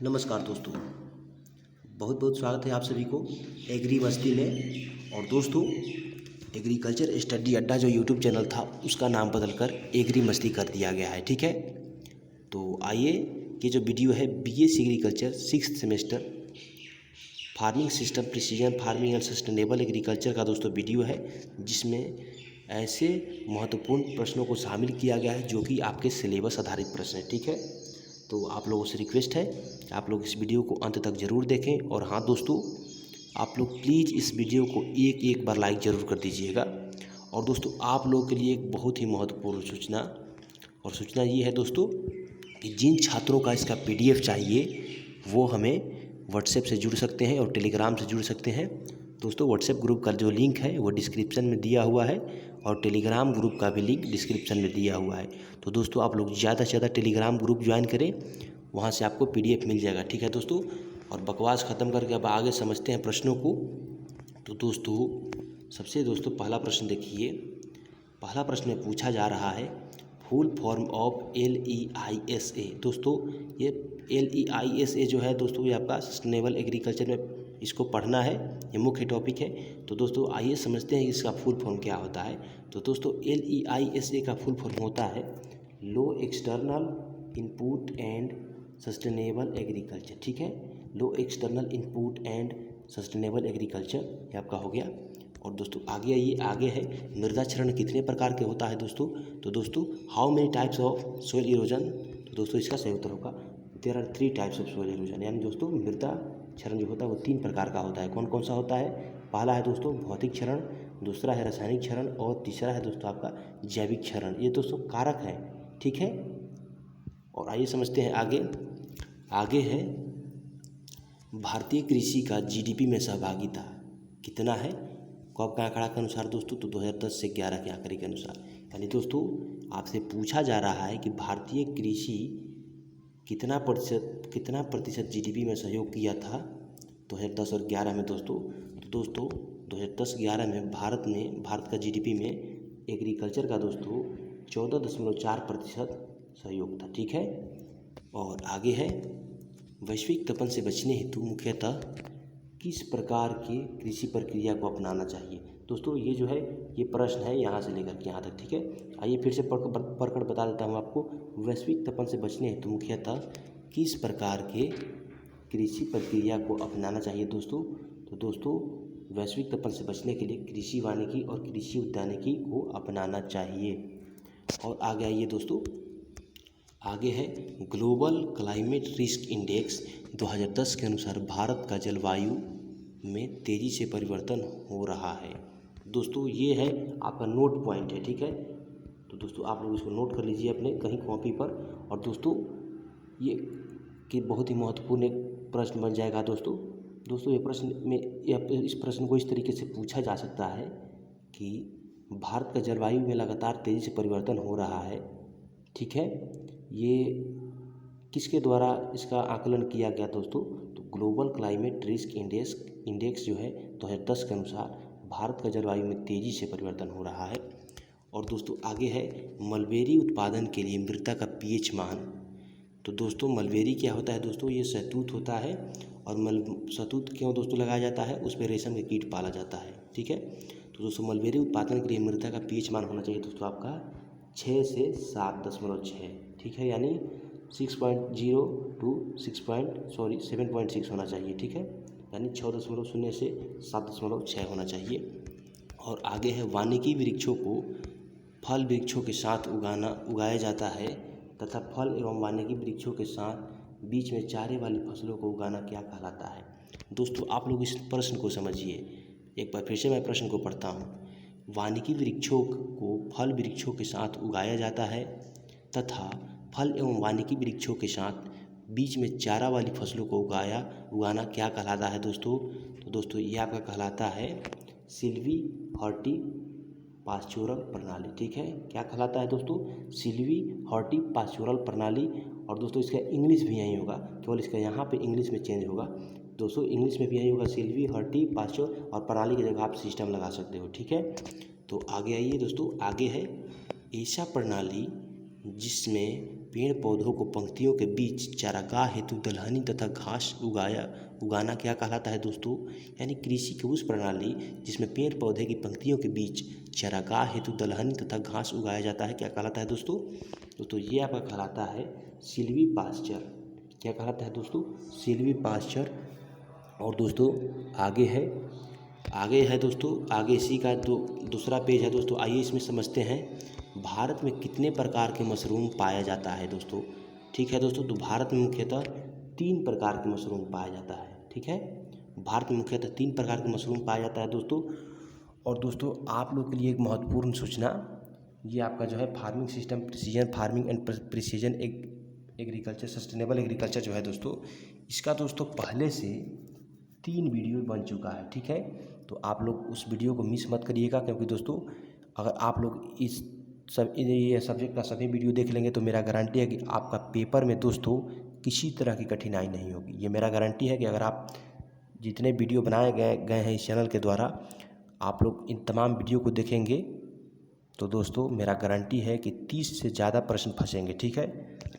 नमस्कार दोस्तों, बहुत बहुत स्वागत है आप सभी को एग्री मस्ती में। और दोस्तों, एग्रीकल्चर स्टडी अड्डा जो यूट्यूब चैनल था उसका नाम बदलकर एग्री मस्ती कर दिया गया है। ठीक है, तो आइए ये जो वीडियो है BSc agriculture 6th semester farming system precision farming and sustainable agriculture का दोस्तों वीडियो है, जिसमें ऐसे महत्वपूर्ण प्रश्नों को शामिल किया गया है जो कि आपके सिलेबस आधारित प्रश्न है। ठीक है, तो आप लोगों से रिक्वेस्ट है कि आप लोग इस वीडियो को अंत तक ज़रूर देखें। और हाँ दोस्तों, आप लोग प्लीज़ इस वीडियो को एक बार लाइक ज़रूर कर दीजिएगा। और दोस्तों, आप लोगों के लिए एक बहुत ही महत्वपूर्ण सूचना ये है दोस्तों कि जिन छात्रों का इसका PDF चाहिए वो हमें व्हाट्सएप से जुड़ सकते हैं और टेलीग्राम से जुड़ सकते हैं। दोस्तों, व्हाट्सएप ग्रुप का जो लिंक है वो डिस्क्रिप्शन में दिया हुआ है और टेलीग्राम ग्रुप का भी लिंक डिस्क्रिप्शन में दिया हुआ है। तो दोस्तों, आप लोग ज़्यादा से ज़्यादा टेलीग्राम ग्रुप ज्वाइन करें, वहाँ से आपको PDF मिल जाएगा। ठीक है दोस्तों, और बकवास ख़त्म करके अब आगे समझते हैं प्रश्नों को। तो दोस्तों पहला प्रश्न देखिए। पहला प्रश्न में पूछा जा रहा है फुल फॉर्म ऑफ LEISA। दोस्तों, ये LEISA जो है दोस्तों, ये आपका सस्टेनेबल एग्रीकल्चर में इसको पढ़ना है, ये मुख्य टॉपिक है। तो दोस्तों आइए समझते हैं इसका फुल फॉर्म क्या होता है। तो दोस्तों, LEISA का फुल फॉर्म होता है low external input and sustainable agriculture. ठीक है, low external input and sustainable agriculture, ये आपका हो गया। और दोस्तों आगे है मृदा क्षरण कितने प्रकार के होता है दोस्तों। तो दोस्तों, how many types of soil erosion. तो दोस्तों इसका सही उत्तर होगा there are 3 types of soil erosion. यानी दोस्तों मृदा क्षरण जो होता है वो 3 प्रकार का होता है। कौन कौन सा होता है? पहला है दोस्तों भौतिक क्षरण, दूसरा है रासायनिक क्षरण और तीसरा है दोस्तों आपका जैविक क्षरण। ये दोस्तों कारक है। ठीक है, और आइए समझते हैं आगे है भारतीय कृषि का GDP में सहभागिता कितना है। कब का आंकड़ा के अनुसार दोस्तों? तो 2010 से 11 के आंकड़े के अनुसार। यानी दोस्तों आपसे पूछा जा रहा है कि भारतीय कृषि कितना प्रतिशत GDP में सहयोग किया था 2010 और 11 में दोस्तों। तो दोस्तों 2010-11 में भारत का GDP में एग्रीकल्चर का दोस्तों 14.4% सहयोग था। ठीक है, और आगे है वैश्विक तपन से बचने हेतु मुख्यतः किस प्रकार की कृषि प्रक्रिया को अपनाना चाहिए। दोस्तों ये जो है ये प्रश्न है यहाँ से लेकर के यहाँ तक। ठीक है, आइए फिर से पढ़कर बता देता हूँ आपको। वैश्विक तपन से बचने हेतु मुख्यतः किस प्रकार के कृषि प्रक्रिया को अपनाना चाहिए दोस्तों। तो दोस्तों वैश्विक तपन से बचने के लिए कृषि वानिकी और कृषि उद्यानिकी को अपनाना चाहिए। और आगे आइए दोस्तों, आगे है ग्लोबल क्लाइमेट रिस्क इंडेक्स 2010 के अनुसार भारत का जलवायु में तेज़ी से परिवर्तन हो रहा है। दोस्तों ये है आपका नोट पॉइंट है। ठीक है, तो दोस्तों आप लोग इसको नोट कर लीजिए अपने कहीं कॉपी पर। और दोस्तों ये कि बहुत ही महत्वपूर्ण एक प्रश्न बन जाएगा दोस्तों ये प्रश्न में इस प्रश्न को इस तरीके से पूछा जा सकता है कि भारत का जलवायु में लगातार तेज़ी से परिवर्तन हो रहा है। ठीक है, ये किसके द्वारा इसका आकलन किया गया दोस्तों? तो ग्लोबल क्लाइमेट रिस्क इंडेक्स जो है 2010 के अनुसार भारत का जलवायु में तेज़ी से परिवर्तन हो रहा है। और दोस्तों आगे है मलबेरी उत्पादन के लिए मृदा का pH मान। तो दोस्तों मलबेरी क्या होता है दोस्तों? ये शहतूत होता है। और शहतूत क्यों दोस्तों लगाया जाता है? उस पर रेशम के कीट पाला जाता है। ठीक है, तो दोस्तों मलबेरी उत्पादन के लिए मृदा का pH मान होना चाहिए दोस्तों आपका 6 से 7.6। ठीक है, यानी 6.0 टू 7.6 होना चाहिए। ठीक है, यानी 6.0 से 7.6 होना चाहिए। और आगे है वानिकी वृक्षों को फल वृक्षों के साथ उगाया जाता है तथा फल एवं वानिकी वृक्षों के साथ बीच में चारे वाली फसलों को उगाना क्या कहलाता है। दोस्तों आप लोग इस प्रश्न को समझिए। एक बार फिर से मैं प्रश्न को पढ़ता हूँ। वानिकी वृक्षों को फल वृक्षों के साथ उगाया जाता है तथा फल एवं वानिकी वृक्षों के साथ बीच में चारा वाली फसलों को उगाना क्या कहलाता है दोस्तों? तो दोस्तों ये आपका कहलाता है सिल्वी हॉर्टी पास्चोरल प्रणाली। ठीक है, क्या कहलाता है दोस्तों? सिल्वी हॉर्टी पास्चोरल प्रणाली। और दोस्तों इसका इंग्लिश भी यही होगा, केवल इसका यहाँ पे इंग्लिश में चेंज होगा। दोस्तों इंग्लिश में भी यही होगा सिल्वी हॉर्टी पास्चोर, और प्रणाली की जगह आप सिस्टम लगा सकते हो। ठीक है, तो आगे आइए दोस्तों, आगे है ऐसा प्रणाली जिसमें पेड़ पौधों को पंक्तियों के बीच चारागाह हेतु दलहनी तथा घास उगाना क्या कहलाता है दोस्तों? यानी कृषि की उस प्रणाली जिसमें पेड़ पौधे की पंक्तियों के बीच चारागाह हेतु दलहनी तथा घास उगाया जाता है क्या कहलाता है दोस्तों? दोस्तों ये आपका कहलाता है सिल्वी पास्चर। क्या कहलाता है दोस्तों? सिल्वी पास्चर। और दोस्तों आगे है दोस्तों, आगे इसी का दूसरा पेज है दोस्तों। आइए इसमें समझते हैं भारत में कितने प्रकार के मशरूम पाया जाता है दोस्तों। ठीक है दोस्तों, तो भारत में मुख्यतः 3 प्रकार के मशरूम पाया जाता है। ठीक है, भारत में मुख्यतः 3 प्रकार के मशरूम पाया जाता है दोस्तों। और दोस्तों आप लोग के लिए एक महत्वपूर्ण सूचना, ये आपका जो है farming system, precision farming and precision agriculture, sustainable agriculture जो है दोस्तों, इसका दोस्तों पहले से 3 वीडियो बन चुका है। ठीक है, तो आप लोग उस वीडियो को मिस मत करिएगा, क्योंकि दोस्तों अगर आप लोग ये सब्जेक्ट का सभी वीडियो देख लेंगे तो मेरा गारंटी है कि आपका पेपर में दोस्तों किसी तरह की कठिनाई नहीं होगी। ये मेरा गारंटी है कि अगर आप जितने वीडियो बनाए गए हैं इस चैनल के द्वारा, आप लोग इन तमाम वीडियो को देखेंगे तो दोस्तों मेरा गारंटी है कि 30 से ज़्यादा प्रश्न फंसेंगे। ठीक है,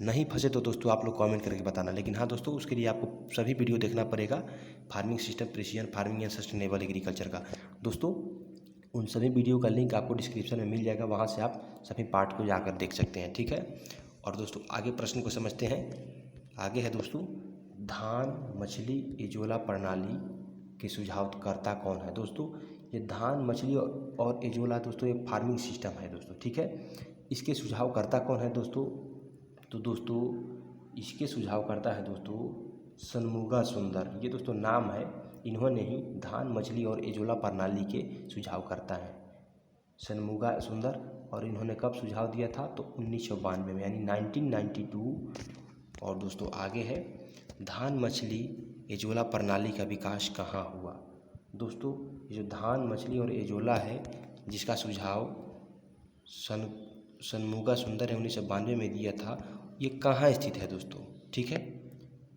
नहीं फंसे तो दोस्तों आप लोग कमेंट करके बताना, लेकिन हाँ दोस्तों उसके लिए आपको सभी वीडियो देखना पड़ेगा farming system, precision farming and sustainable agriculture का। दोस्तों उन सभी वीडियो का लिंक आपको डिस्क्रिप्शन में मिल जाएगा, वहाँ से आप सभी पार्ट को जाकर देख सकते हैं। ठीक है, और दोस्तों आगे प्रश्न को समझते हैं। आगे है दोस्तों, धान मछली एजोला प्रणाली के सुझावकर्ता कौन है? दोस्तों ये धान मछली और एजोला दोस्तों एक फार्मिंग सिस्टम है दोस्तों। ठीक है, इसके सुझावकर्ता कौन है दोस्तों? तो दोस्तों इसके सुझावकर्ता है दोस्तों षणमुगा सुंदर। ये दोस्तों नाम है, इन्होंने ही धान मछली और एजोला प्रणाली के सुझावकर्ता हैं, षणमुगा सुंदर। और इन्होंने कब सुझाव दिया था? तो 1992 में, यानी 1992। और दोस्तों आगे है, धान मछली एजोला प्रणाली का विकास कहाँ हुआ? दोस्तों ये जो धान मछली और एजोला है जिसका सुझाव षणमुगा सुंदर ने 1992 में दिया था, ये कहाँ स्थित है दोस्तों? ठीक है,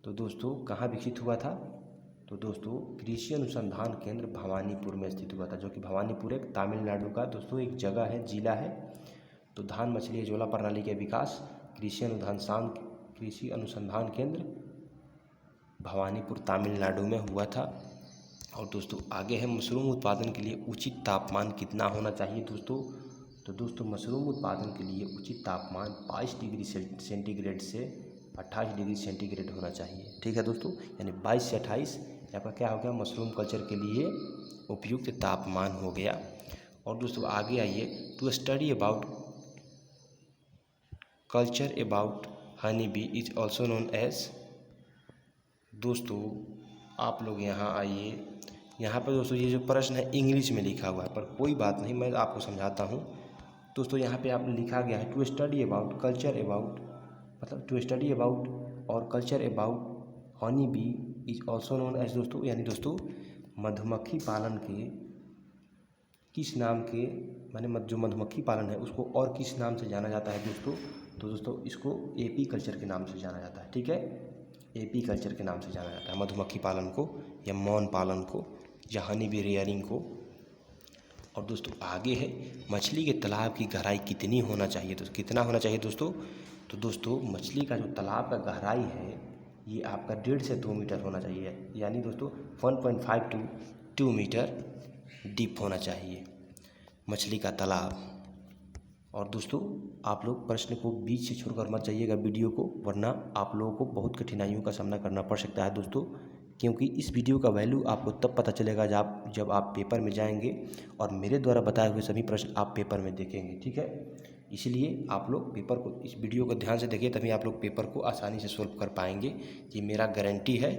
तो दोस्तों कहाँ विकसित हुआ था? तो दोस्तों कृषि अनुसंधान केंद्र भवानीपुर में स्थित हुआ था, जो कि भवानीपुर एक तमिलनाडु का दोस्तों एक जगह है, जिला है। तो धान मछली एजोला प्रणाली के विकास कृषि अनुसंधान केंद्र भवानीपुर तमिलनाडु में हुआ था। और दोस्तों आगे है, मशरूम उत्पादन के लिए उचित तापमान कितना होना चाहिए दोस्तों? तो दोस्तों मशरूम उत्पादन के लिए उचित तापमान 22 डिग्री सेंटीग्रेड से 28 डिग्री सेंटीग्रेड होना चाहिए। ठीक है दोस्तों, यानी 22 से 28 आपका क्या हो गया? मशरूम कल्चर के लिए उपयुक्त तापमान हो गया। और दोस्तों आगे आइए, to study about culture about honey bee is also known as. दोस्तों आप लोग यहाँ आइए, यहाँ पर दोस्तों ये जो प्रश्न है इंग्लिश में लिखा हुआ है, पर कोई बात नहीं, मैं आपको समझाता हूँ। दोस्तों यहाँ पे आप लिखा गया है to study about culture about, मतलब टू स्टडी अबाउट और culture about honey bee is also known as. दोस्तों यानी दोस्तों मधुमक्खी पालन के किस नाम के, माने जो मधुमक्खी पालन है उसको और किस नाम से जाना जाता है दोस्तों? तो दोस्तों इसको एपी कल्चर के नाम से जाना जाता है। ठीक है, एपी कल्चर के नाम से जाना जाता है मधुमक्खी पालन को, या मौन पालन को, या हनी बी रेयरिंग को। और दोस्तों आगे है, मछली के तालाब की गहराई कितनी होना चाहिए? तो कितना होना चाहिए दोस्तों? तो दोस्तों मछली का जो तालाब का गहराई है ये आपका 1.5 से 2 मीटर होना चाहिए, यानी दोस्तों 1.5 to 2 मीटर डीप होना चाहिए मछली का तालाब। और दोस्तों आप लोग प्रश्न को बीच से छोड़कर मत जाइएगा वीडियो को, वरना आप लोगों को बहुत कठिनाइयों का सामना करना पड़ सकता है दोस्तों, क्योंकि इस वीडियो का वैल्यू आपको तब पता चलेगा जब आप पेपर में जाएंगे और मेरे द्वारा बताए हुए सभी प्रश्न आप पेपर में देखेंगे। ठीक है, इसलिए आप लोग पेपर को, इस वीडियो को ध्यान से देखिए, तभी आप लोग पेपर को आसानी से सोल्व कर पाएंगे, ये मेरा गारंटी है।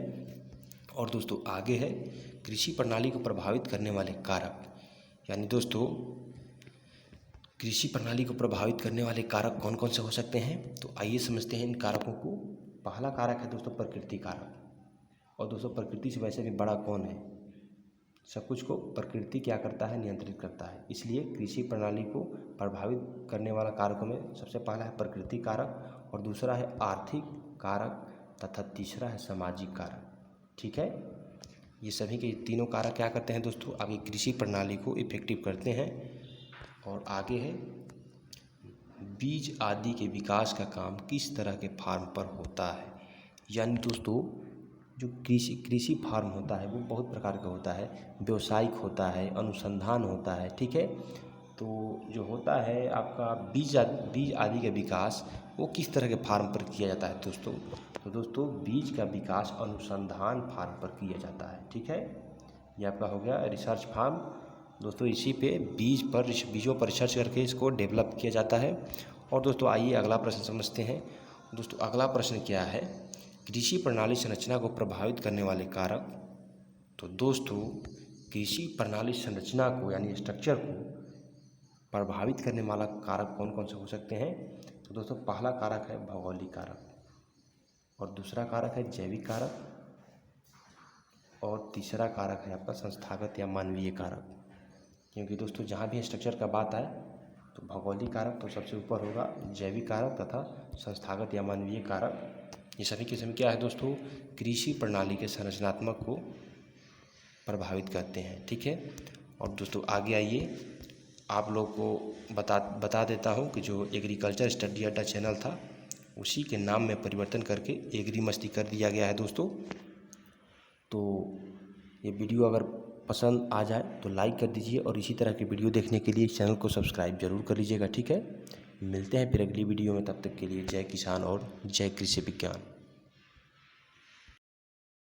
और दोस्तों आगे है, कृषि प्रणाली को प्रभावित करने वाले कारक, यानी दोस्तों कृषि प्रणाली को प्रभावित करने वाले कारक कौन कौन से हो सकते हैं? तो आइए समझते हैं इन कारकों को। पहला कारक है दोस्तों प्रकृति कारक। और दोस्तों प्रकृति से वैसे भी बड़ा कौन है? सब कुछ को प्रकृति क्या करता है? नियंत्रित करता है। इसलिए कृषि प्रणाली को प्रभावित करने वाला कारकों में सबसे पहला है प्रकृति कारक, और दूसरा है आर्थिक कारक, तथा तीसरा है सामाजिक कारक। ठीक है, ये सभी के तीनों कारक क्या करते हैं दोस्तों? आपकी कृषि प्रणाली को इफेक्टिव करते हैं। और आगे है बीज आदि के विकास का काम किस तरह के फार्म पर होता है। यानी दोस्तों जो कृषि फार्म होता है वो बहुत प्रकार का होता है, व्यावसायिक होता है, अनुसंधान होता है, ठीक है। तो जो होता है आपका बीज आदि का विकास वो किस तरह के फार्म पर किया जाता है दोस्तों। तो दोस्तों बीज का विकास अनुसंधान फार्म पर किया जाता है, ठीक है। ये आपका हो गया रिसर्च फार्म। दोस्तों इसी पे बीजों पर रिसर्च करके इसको डेवलप किया जाता है। और दोस्तों आइए अगला प्रश्न समझते हैं। दोस्तों अगला प्रश्न क्या है, कृषि प्रणाली संरचना को प्रभावित करने वाले कारक। तो दोस्तों कृषि प्रणाली संरचना को यानी स्ट्रक्चर को प्रभावित करने वाला कारक कौन कौन से हो सकते हैं। तो दोस्तों पहला कारक है भौगोलिक कारक, और दूसरा कारक है जैविक कारक, और तीसरा कारक है आपका संस्थागत या मानवीय कारक। क्योंकि दोस्तों जहाँ भी स्ट्रक्चर का बात आए तो भौगोलिक कारक तो सबसे ऊपर होगा, जैविक कारक तथा संस्थागत या मानवीय कारक, ये सभी के सभी क्या है दोस्तों, कृषि प्रणाली के संरचनात्मक को प्रभावित करते हैं, ठीक है। और दोस्तों आगे आइए आप लोग को बता देता हूँ कि जो एग्रीकल्चर स्टडी अड्डा चैनल था उसी के नाम में परिवर्तन करके एग्री मस्ती कर दिया गया है दोस्तों। तो ये वीडियो अगर पसंद आ जाए तो लाइक कर दीजिए, और इसी तरह की वीडियो देखने के लिए चैनल को सब्सक्राइब जरूर कर लीजिएगा, ठीक है। मिलते हैं फिर अगली वीडियो में, तब तक के लिए जय किसान और जय कृषि विज्ञान।